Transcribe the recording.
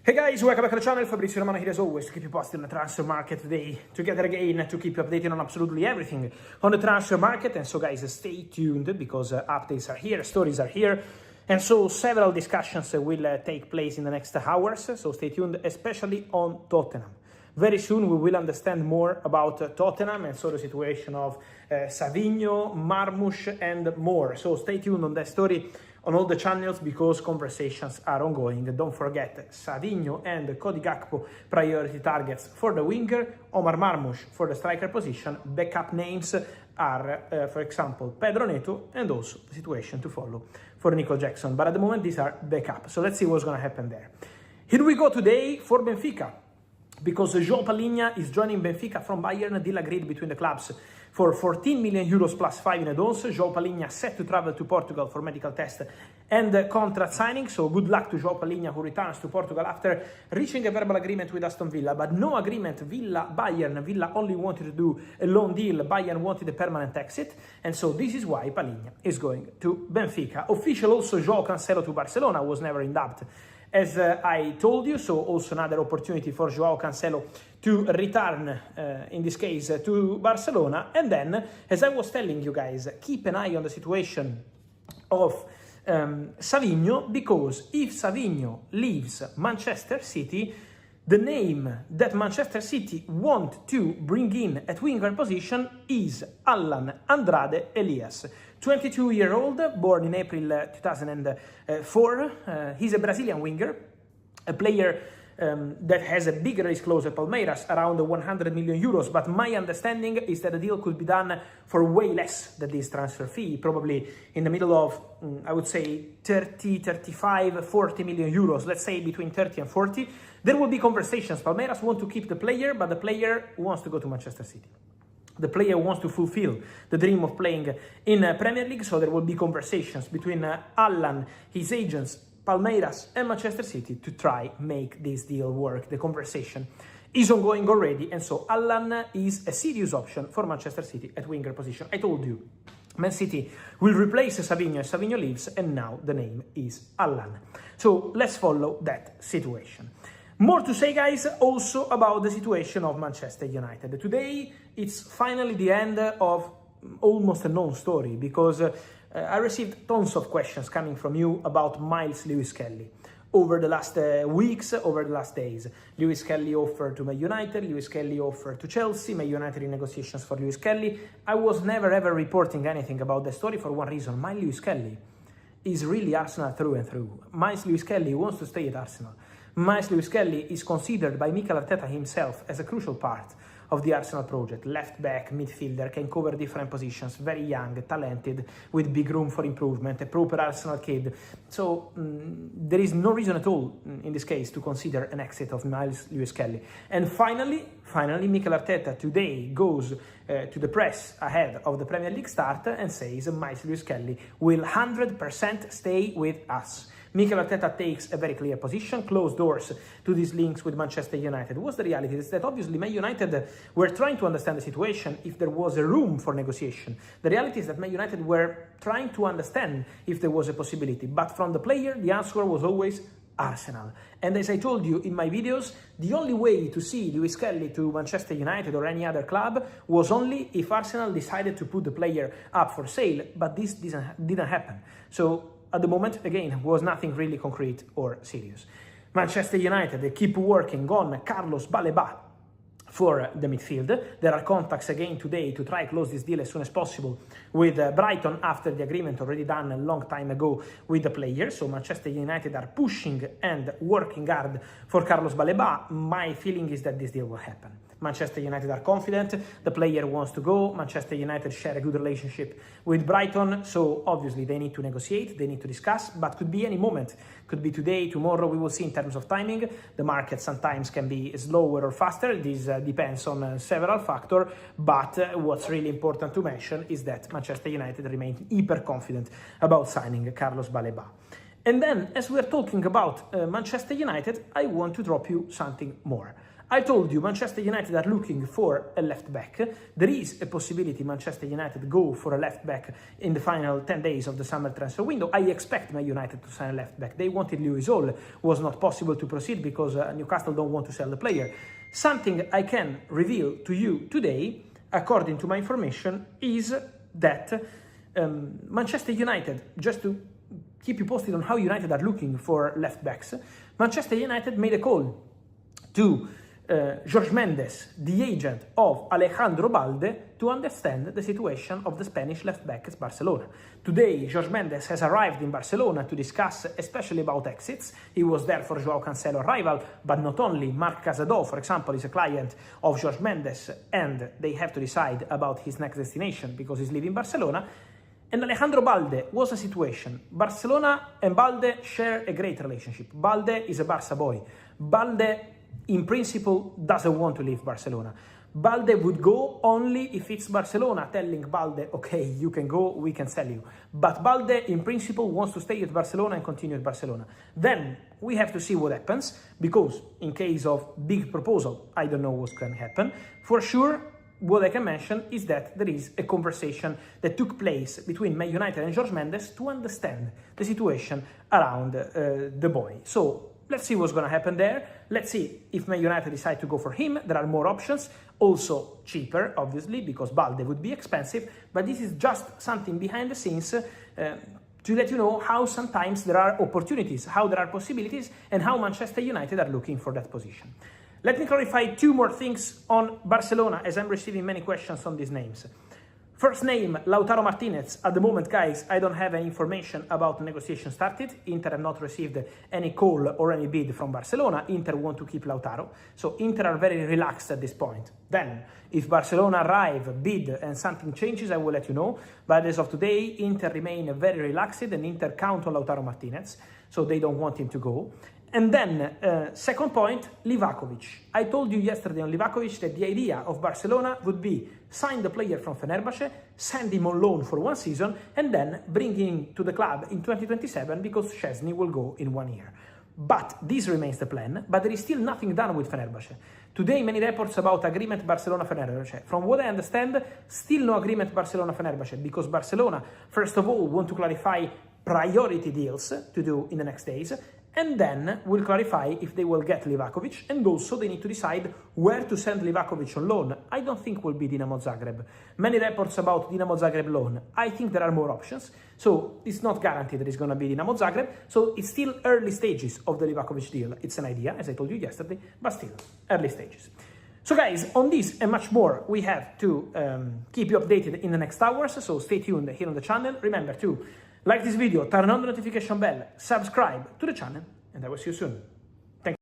Hey guys, welcome back to the channel. Fabrizio Romano here as always to keep you posted on the transfer market today. Together again to keep you updated on absolutely everything on the transfer market. And so guys, stay tuned because updates are here, stories are here. And so several discussions will take place in the next hours. So stay tuned, especially on Tottenham. Very soon we will understand more about Tottenham and so the situation of Savinho, Marmoush and more. So stay tuned on that story on all the channels because conversations are ongoing. Don't forget Savinho and Cody Gakpo priority targets for the winger, Omar Marmoush for the striker position. Backup names are, for example, Pedro Neto and also the situation to follow for Nico Jackson. But at the moment, these are backup. So let's see what's going to happen there. Here we go today for Benfica, because João Palhinha is joining Benfica from Bayern. Deal agreed between the clubs for 14 million euros plus 5 in advance. João Palhinha set to travel to Portugal for medical test and contract signing. So good luck to João Palhinha, who returns to Portugal after reaching a verbal agreement with Aston Villa, but no agreement. Bayern Villa only wanted to do a loan deal. Bayern wanted a permanent exit, and so this is why Palhinha is going to Benfica. Official also João Cancelo to Barcelona was never in doubt, as I told you, so also another opportunity for João Cancelo to return, in this case, to Barcelona. And then, as I was telling you guys, keep an eye on the situation of Savinho, because if Savinho leaves Manchester City, the name that Manchester City want to bring in at winger position is Allan Andrade Elias. 22-year-old, born in April 2004. He's a Brazilian winger, a player that has a big risk clause at Palmeiras, around 100 million euros. But my understanding is that the deal could be done for way less than this transfer fee, probably in the middle of, I would say, 30, 35, 40 million euros. Let's say between 30 and 40. There will be conversations. Palmeiras want to keep the player, but the player wants to go to Manchester City. The player wants to fulfill the dream of playing in Premier League, so there will be conversations between Allan, his agents, Palmeiras and Manchester City to try make this deal work. The conversation is ongoing already, and so Allan is a serious option for Manchester City at winger position. I told you, Man City will replace Savinho as Savinho leaves, and now the name is Allan. So let's follow that situation. More to say, guys, also about the situation of Manchester United. Today, it's finally the end of almost a known story, because I received tons of questions coming from you about Lewis-Skelly over the last weeks, over the last days. Lewis-Skelly offered to Man United, Lewis-Skelly offered to Chelsea, Man United in negotiations for Lewis-Skelly. I was never ever reporting anything about the story for one reason. Lewis-Skelly is really Arsenal through and through. Lewis-Skelly wants to stay at Arsenal. Lewis-Skelly is considered by Mikel Arteta himself as a crucial part of the Arsenal project. Left back, midfielder, can cover different positions, very young, talented, with big room for improvement, a proper Arsenal kid. So there is no reason at all in this case to consider an exit of Lewis-Skelly. And finally, Mikel Arteta today goes to the press ahead of the Premier League start and says Lewis-Skelly will 100% stay with us. Mikel Arteta takes a very clear position, closed doors to these links with Manchester United. What's the reality? Is that obviously Man United were trying to understand the situation if there was a room for negotiation. The reality is that Man United were trying to understand if there was a possibility. But from the player, the answer was always Arsenal. And as I told you in my videos, the only way to see Lewis-Skelly to Manchester United or any other club was only if Arsenal decided to put the player up for sale. But this didn't happen. So at the moment, again, was nothing really concrete or serious. Manchester United, they keep working on Carlos Baleba for the midfield. There are contacts again today to try close this deal as soon as possible with Brighton after the agreement already done a long time ago with the player. So Manchester United are pushing and working hard for Carlos Baleba. My feeling is that this deal will happen. Manchester United are confident, the player wants to go, Manchester United share a good relationship with Brighton, so obviously they need to negotiate, they need to discuss, but could be any moment, could be today, tomorrow, we will see in terms of timing. The market sometimes can be slower or faster, this depends on several factors, but what's really important to mention is that Manchester United remains hyper confident about signing Carlos Baleba. And then, as we're talking about Manchester United, I want to drop you something more. I told you Manchester United are looking for a left back. There is a possibility Manchester United go for a left back in the final 10 days of the summer transfer window. I expect Man United to sign a left back. They wanted Lewis-Skelly, was not possible to proceed because Newcastle don't want to sell the player. Something I can reveal to you today, according to my information, is that Manchester United, just to keep you posted on how United are looking for left backs, Manchester United made a call to Jorge Mendes, the agent of Alejandro Balde, to understand the situation of the Spanish left back at Barcelona. Today, Jorge Mendes has arrived in Barcelona to discuss especially about exits. He was there for Joao Cancelo arrival, but not only. Marc Casado, for example, is a client of Jorge Mendes, and they have to decide about his next destination because he's leaving Barcelona. And Alejandro Balde was a situation. Barcelona and Balde share a great relationship. Balde is a Barca boy. Balde, in principle, doesn't want to leave Barcelona. Balde would go only if it's Barcelona telling Balde, okay, you can go, we can sell you. But Balde, in principle, wants to stay at Barcelona and continue at Barcelona. Then we have to see what happens, because in case of big proposal, I don't know what's going to happen. For sure, what I can mention is that there is a conversation that took place between Man United and Jorge Mendes to understand the situation around the boy. So let's see what's going to happen there. Let's see if Man United decide to go for him. There are more options, also cheaper, obviously, because Balde would be expensive. But this is just something behind the scenes to let you know how sometimes there are opportunities, how there are possibilities, and how Manchester United are looking for that position. Let me clarify two more things on Barcelona, as I'm receiving many questions on these names. First name, Lautaro Martinez. At the moment, guys, I don't have any information about the negotiation started. Inter have not received any call or any bid from Barcelona. Inter want to keep Lautaro. So Inter are very relaxed at this point. Then, if Barcelona arrive, bid, and something changes, I will let you know. But as of today, Inter remain very relaxed and Inter count on Lautaro Martinez. So they don't want him to go. And then, second point, Livakovic. I told you yesterday on Livakovic that the idea of Barcelona would be sign the player from Fenerbahce, send him on loan for 1 season, and then bring him to the club in 2027 because Szczesny will go in 1 year. But this remains the plan, but there is still nothing done with Fenerbahce. Today, many reports about agreement Barcelona-Fenerbahce. From what I understand, still no agreement Barcelona-Fenerbahce because Barcelona, first of all, want to clarify priority deals to do in the next days, and then we'll clarify if they will get Livakovic, and also they need to decide where to send Livakovic on loan. I don't think will be Dinamo Zagreb. Many reports about Dinamo Zagreb loan. I think there are more options, so it's not guaranteed that it's going to be Dinamo Zagreb, so it's still early stages of the Livakovic deal. It's an idea, as I told you yesterday, but still early stages. So guys, on this and much more, we have to keep you updated in the next hours, so stay tuned here on the channel. Remember to like this video, turn on the notification bell, subscribe to the channel, and I will see you soon.